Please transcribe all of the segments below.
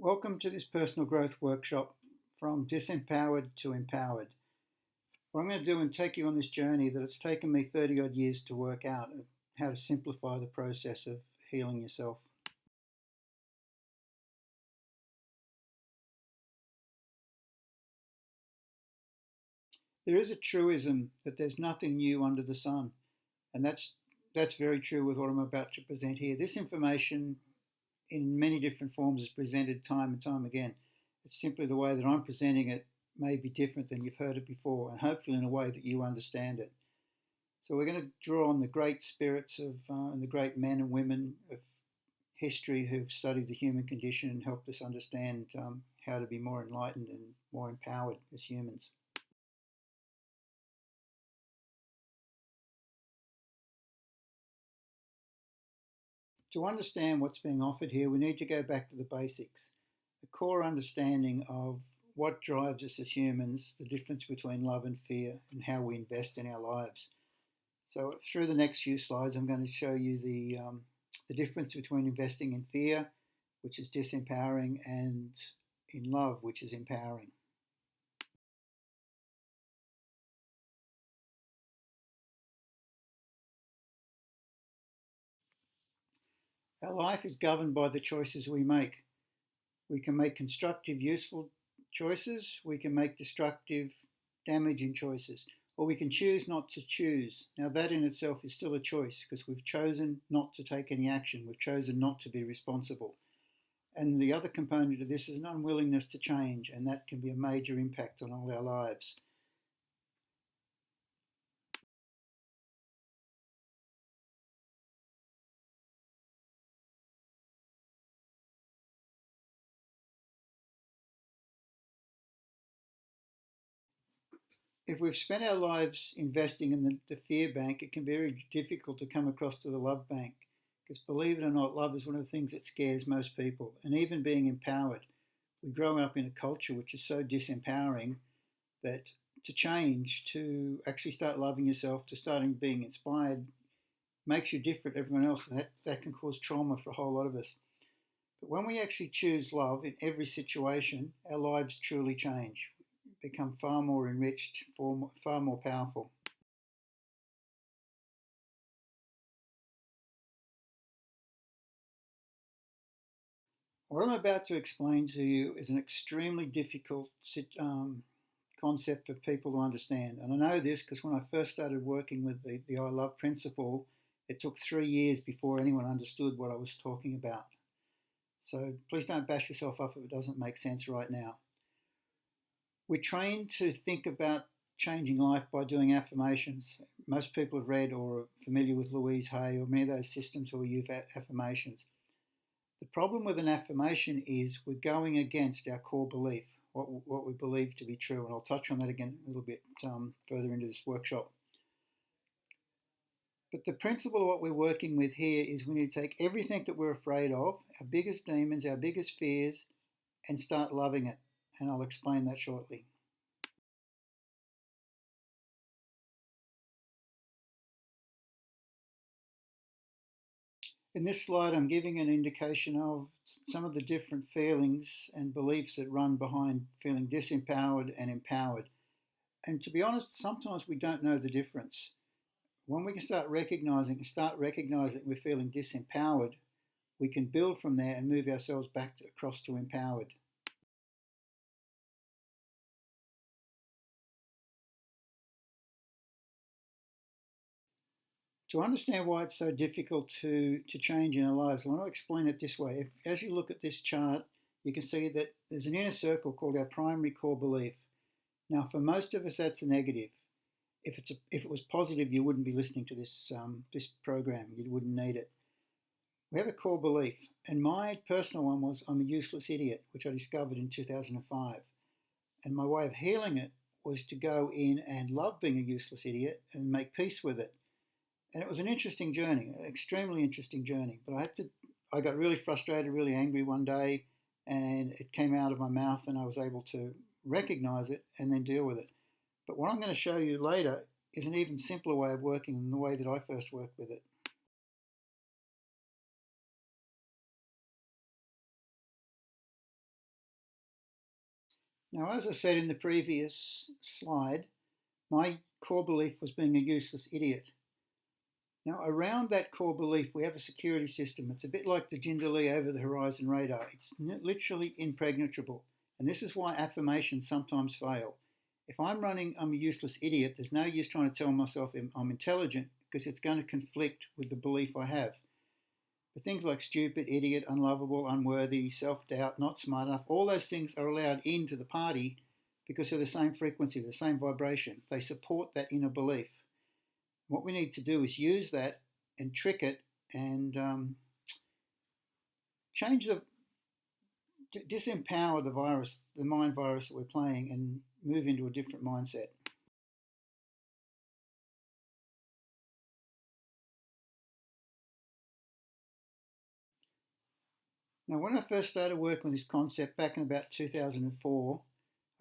Welcome to this personal growth workshop from disempowered to empowered. What I'm going to do and take you on this journey that it's taken me 30 odd years to work out how to simplify the process of healing yourself. There is a truism that there's nothing new under the sun, and that's very true with what I'm about to present here. This information in many different forms is presented time and time again. It's simply the way that I'm presenting it may be different than you've heard it before, and hopefully in a way that you understand it. So we're going to draw on the great spirits of and the great men and women of history who've studied the human condition and helped us understand how to be more enlightened and more empowered as humans. To understand what's being offered here, we need to go back to the basics, the core understanding of what drives us as humans, the difference between love and fear, and how we invest in our lives. So through the next few slides, I'm going to show you the difference between investing in fear, which is disempowering, and in love, which is empowering. Our life is governed by the choices we make. We can make constructive, useful choices. We can make destructive, damaging choices. Or we can choose not to choose. Now, that in itself is still a choice because we've chosen not to take any action. We've chosen not to be responsible. And the other component of this is an unwillingness to change, and that can be a major impact on all our lives. If we've spent our lives investing in the fear bank, it can be very difficult to come across to the love bank. Because believe it or not, love is one of the things that scares most people. And even being empowered, we grow up in a culture which is so disempowering that to change, to actually start loving yourself, to starting being inspired, makes you different to everyone else. And that can cause trauma for a whole lot of us. But when we actually choose love in every situation, our lives truly change, become far more enriched, far more powerful. What I'm about to explain to you is an extremely difficult concept for people to understand. And I know this because when I first started working with the I Love principle, it took 3 years before anyone understood what I was talking about. So please don't bash yourself up if it doesn't make sense right now. We're trained to think about changing life by doing affirmations. Most people have read or are familiar with Louise Hay or many of those systems where we use affirmations. The problem with an affirmation is we're going against our core belief, what we believe to be true. And I'll touch on that again a little bit further into this workshop. But the principle of what we're working with here is we need to take everything that we're afraid of, our biggest demons, our biggest fears, and start loving it. And I'll explain that shortly. In this slide, I'm giving an indication of some of the different feelings and beliefs that run behind feeling disempowered and empowered. And to be honest, sometimes we don't know the difference. When we can start recognizing that we're feeling disempowered, we can build from there and move ourselves back across to empowered. To understand why it's so difficult to change in our lives, I want to explain it this way. As you look at this chart, you can see that there's an inner circle called our primary core belief. Now, for most of us, that's a negative. If it was positive, you wouldn't be listening to this program. You wouldn't need it. We have a core belief, and my personal one was I'm a useless idiot, which I discovered in 2005. And my way of healing it was to go in and love being a useless idiot and make peace with it. And it was an interesting journey, an extremely interesting journey. But I got really frustrated, really angry one day, and it came out of my mouth, and I was able to recognize it and then deal with it. But what I'm going to show you later is an even simpler way of working than the way that I first worked with it. Now, as I said in the previous slide, my core belief was being a useless idiot. Now, around that core belief, we have a security system. It's a bit like the Jindalee over the horizon radar. It's literally impregnable. And this is why affirmations sometimes fail. If I'm running, I'm a useless idiot, there's no use trying to tell myself I'm intelligent because it's going to conflict with the belief I have. But things like stupid, idiot, unlovable, unworthy, self-doubt, not smart enough, all those things are allowed into the party because they're the same frequency, the same vibration. They support that inner belief. What we need to do is use that and trick it and disempower the virus, the mind virus that we're playing, and move into a different mindset. Now, when I first started working with this concept back in about 2004,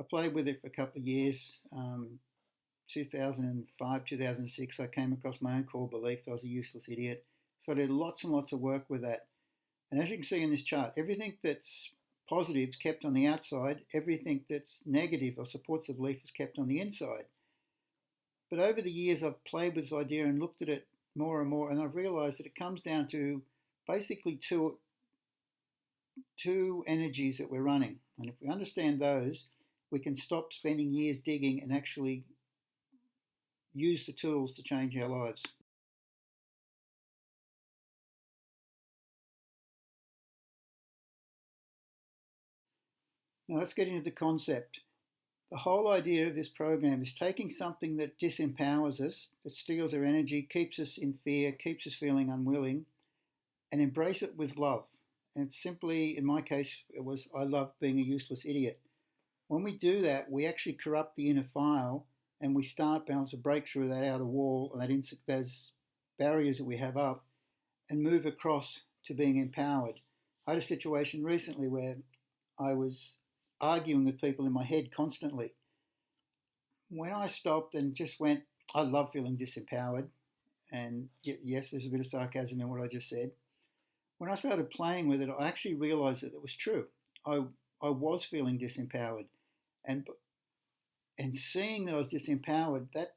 I played with it for a couple of years. 2005, 2006, I came across my own core belief that I was a useless idiot. So I did lots and lots of work with that. And as you can see in this chart, everything that's positive is kept on the outside. Everything that's negative or supports the belief is kept on the inside. But over the years, I've played with this idea and looked at it more and more, and I've realized that it comes down to basically two energies that we're running. And if we understand those, we can stop spending years digging and actually use the tools to change our lives. Now let's get into the concept. The whole idea of this program is taking something that disempowers us, that steals our energy, keeps us in fear, keeps us feeling unwilling, and embrace it with love. And it's simply, in my case, it was I love being a useless idiot. When we do that, we actually corrupt the inner file and we start being able to break through that outer wall and those barriers that we have up and move across to being empowered. I had a situation recently where I was arguing with people in my head constantly. When I stopped and just went, I love feeling disempowered, and yes, there's a bit of sarcasm in what I just said. When I started playing with it, I actually realized that it was true. I was feeling disempowered, and seeing that I was disempowered, that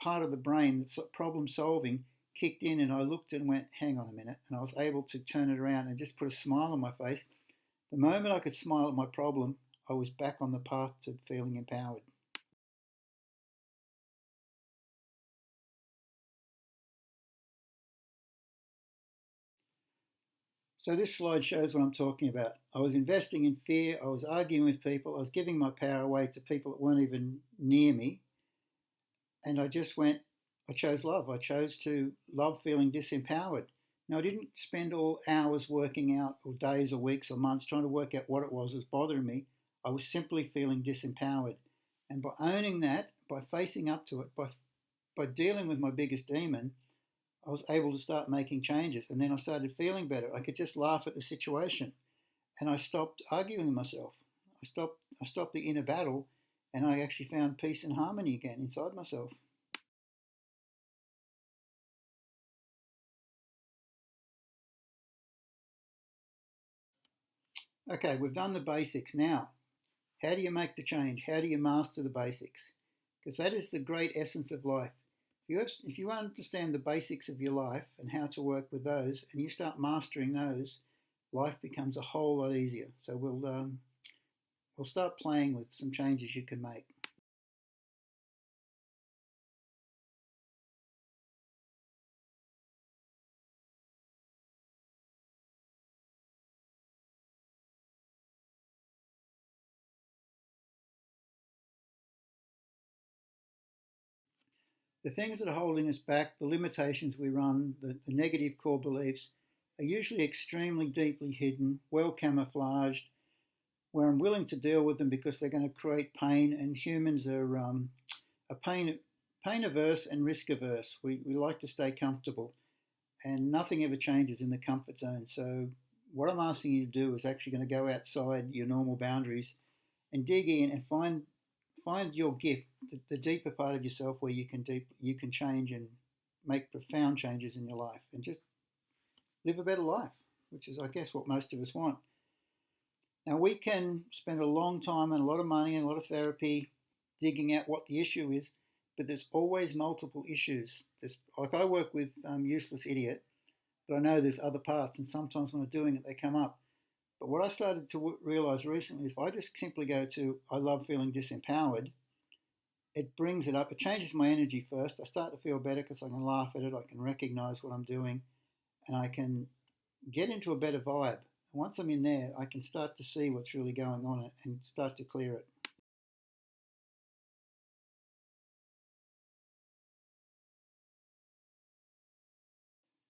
part of the brain that's problem solving kicked in, and I looked and went, hang on a minute, and I was able to turn it around and just put a smile on my face. The moment I could smile at my problem, I was back on the path to feeling empowered. So this slide shows what I'm talking about. I was investing in fear, I was arguing with people, I was giving my power away to people that weren't even near me, and I just went, I chose love. I chose to love feeling disempowered. Now, I didn't spend all hours working out, or days or weeks or months, trying to work out what it was bothering me. I was simply feeling disempowered. And by owning that, by facing up to it, by dealing with my biggest demon, I was able to start making changes. And then I started feeling better. I could just laugh at the situation. And I stopped arguing with myself. I stopped the inner battle, and I actually found peace and harmony again inside myself. Okay, we've done the basics. Now, how do you make the change? How do you master the basics? Because that is the great essence of life. If you understand the basics of your life and how to work with those, and you start mastering those, life becomes a whole lot easier. So we'll start playing with some changes you can make. The things that are holding us back, the limitations we run, the negative core beliefs, are usually extremely deeply hidden, well camouflaged, where I'm willing to deal with them because they're going to create pain, and humans are pain averse and risk averse. We like to stay comfortable, and nothing ever changes in the comfort zone. So what I'm asking you to do is actually going to go outside your normal boundaries and dig in and find your gift, the deeper part of yourself where you can change and make profound changes in your life and just live a better life, which is, I guess, what most of us want. Now, we can spend a long time and a lot of money and a lot of therapy digging out what the issue is, but there's always multiple issues. Like I work with Useless Idiot, but I know there's other parts, and sometimes when I'm doing it, they come up. But what I started to realize recently is if I just simply go to I love feeling disempowered, it brings it up. It changes my energy first. I start to feel better because I can laugh at it. I can recognize what I'm doing, and I can get into a better vibe. Once I'm in there, I can start to see what's really going on and start to clear it.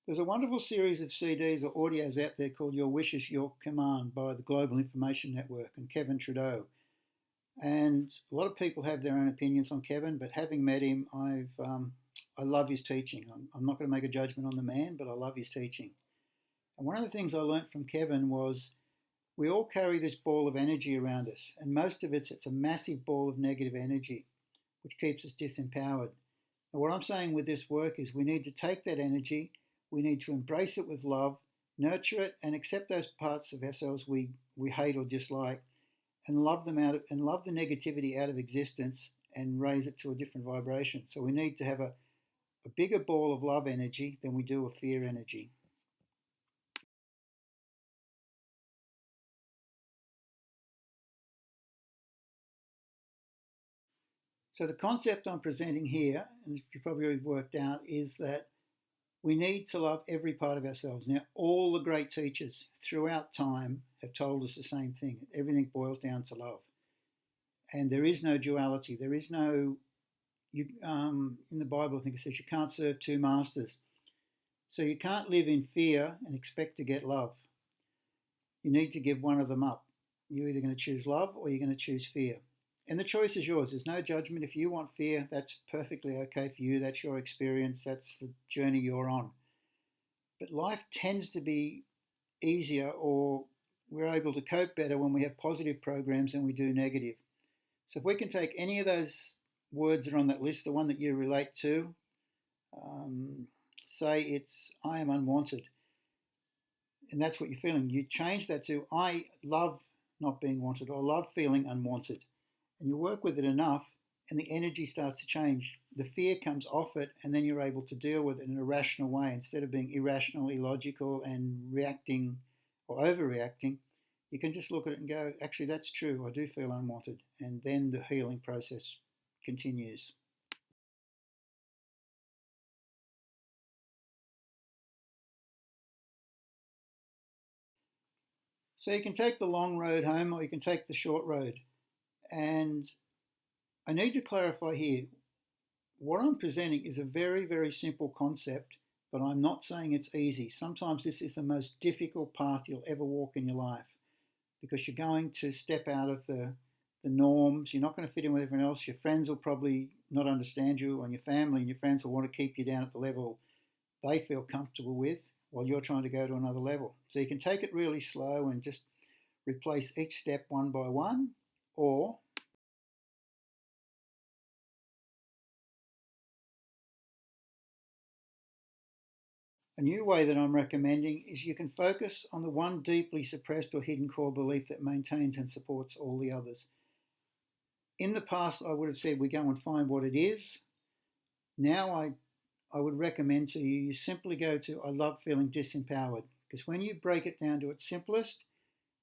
There's a wonderful series of CDs or audios out there called Your Wish is Your Command by the Global Information Network and Kevin Trudeau. And a lot of people have their own opinions on Kevin, but having met him, I love his teaching. I'm not going to make a judgment on the man, but I love his teaching. And one of the things I learned from Kevin was we all carry this ball of energy around us, and most of it's a massive ball of negative energy, which keeps us disempowered. And what I'm saying with this work is we need to take that energy, we need to embrace it with love, nurture it, and accept those parts of ourselves we hate or dislike, and love them and love the negativity out of existence and raise it to a different vibration. So we need to have a bigger ball of love energy than we do a fear energy. So the concept I'm presenting here, and you probably already worked out, is that we need to love every part of ourselves. Now, all the great teachers throughout time have told us the same thing. Everything boils down to love. And there is no duality. There is no, in the Bible, I think it says you can't serve two masters. So you can't live in fear and expect to get love. You need to give one of them up. You're either going to choose love or you're going to choose fear. And the choice is yours. There's no judgment. If you want fear, that's perfectly okay for you. That's your experience. That's the journey you're on. But life tends to be easier, or we're able to cope better when we have positive programs than we do negative. So if we can take any of those words that are on that list, the one that you relate to, say it's I am unwanted, and that's what you're feeling. You change that to I love not being wanted or love feeling unwanted. And you work with it enough and the energy starts to change. The fear comes off it and then you're able to deal with it in a rational way. Instead of being irrational, illogical and reacting or overreacting, you can just look at it and go, actually that's true, I do feel unwanted. And then the healing process continues. So you can take the long road home or you can take the short road. And I need to clarify here, what I'm presenting is a very, very simple concept, but I'm not saying it's easy. Sometimes this is the most difficult path you'll ever walk in your life because you're going to step out of the norms. You're not going to fit in with everyone else. Your friends will probably not understand you, and your family and your friends will want to keep you down at the level they feel comfortable with while you're trying to go to another level. So you can take it really slow and just replace each step one by one, or a new way that I'm recommending is you can focus on the one deeply suppressed or hidden core belief that maintains and supports all the others. In the past, I would have said we go and find what it is. Now I would recommend to you simply go to I love feeling disempowered, because when you break it down to its simplest,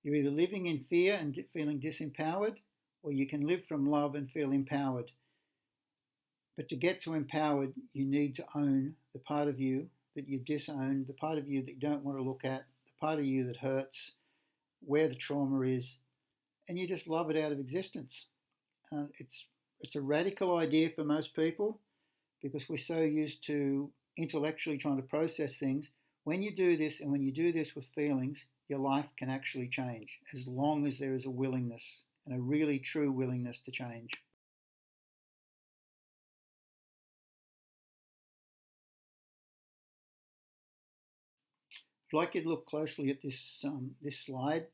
you're either living in fear and feeling disempowered, or you can live from love and feel empowered. But to get to empowered, you need to own the part of you that you've disowned, the part of you that you don't want to look at, the part of you that hurts, where the trauma is, and you just love it out of existence. It's a radical idea for most people because we're so used to intellectually trying to process things. When you do this and when you do this with feelings, your life can actually change as long as there is a willingness and a really true willingness to change. I'd like you to look closely at this slide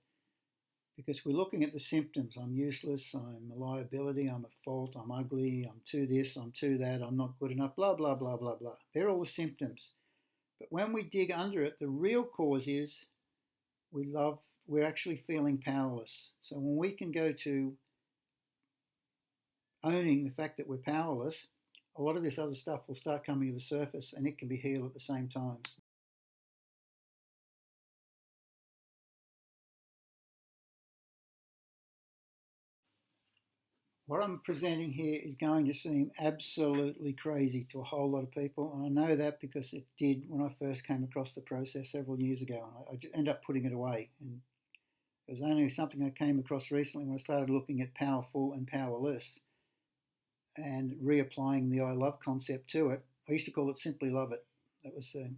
because we're looking at the symptoms. I'm useless, I'm a liability, I'm a fault, I'm ugly, I'm too this, I'm too that, I'm not good enough, blah, blah, blah, blah, blah. They're all the symptoms. But when we dig under it, the real cause is we love we're actually feeling powerless. So when we can go to owning the fact that we're powerless, a lot of this other stuff will start coming to the surface and it can be healed at the same time. What I'm presenting here is going to seem absolutely crazy to a whole lot of people, and I know that because it did when I first came across the process several years ago, and I ended up putting it away. And it was only something I came across recently when I started looking at powerful and powerless and reapplying the I love concept to it. I used to call it simply love it. That was the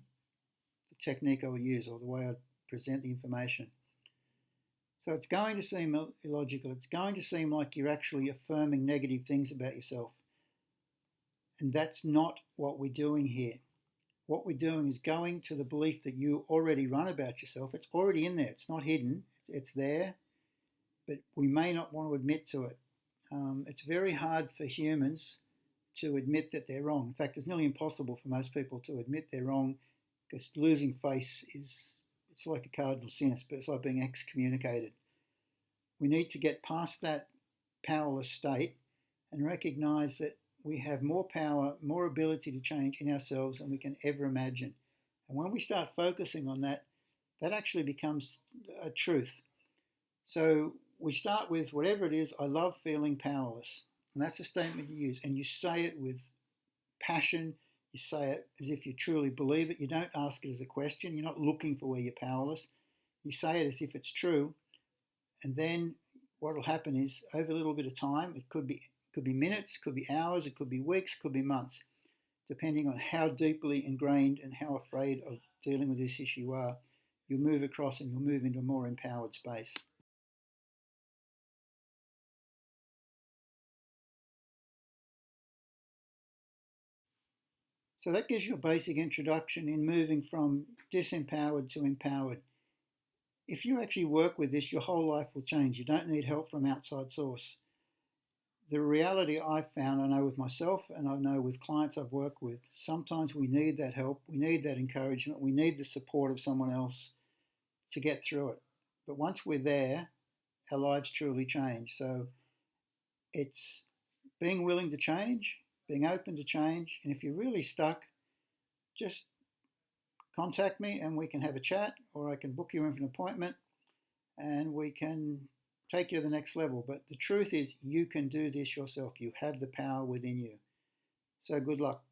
technique I would use, or the way I'd present the information. So it's going to seem illogical. It's going to seem like you're actually affirming negative things about yourself. And that's not what we're doing here. What we're doing is going to the belief that you already run about yourself. It's already in there. It's not hidden. It's there, but we may not want to admit to it. It's very hard for humans to admit that they're wrong. In fact, it's nearly impossible for most people to admit they're wrong, because losing face it's like a cardinal sin. It's like being excommunicated. We need to get past that powerless state and recognize that we have more power, more ability to change in ourselves than we can ever imagine. And when we start focusing on that, that actually becomes a truth. So we start with whatever it is, I love feeling powerless. And that's the statement you use. And you say it with passion. You say it as if you truly believe it. You don't ask it as a question. You're not looking for where you're powerless. You say it as if it's true. And then what will happen is, over a little bit of time, it could be minutes, could be hours, it could be weeks, could be months, depending on how deeply ingrained and how afraid of dealing with this issue you are, you'll move across and you'll move into a more empowered space. So that gives you a basic introduction in moving from disempowered to empowered. If you actually work with this, your whole life will change. You don't need help from outside source. The reality I've found, I know with myself and I know with clients I've worked with, sometimes we need that help, we need that encouragement, we need the support of someone else to get through it. But once we're there, our lives truly change. So it's being willing to change, being open to change, and if you're really stuck, just contact me and we can have a chat, or I can book you in for an appointment and we can take you to the next level. But the truth is, you can do this yourself. You have the power within you. So good luck.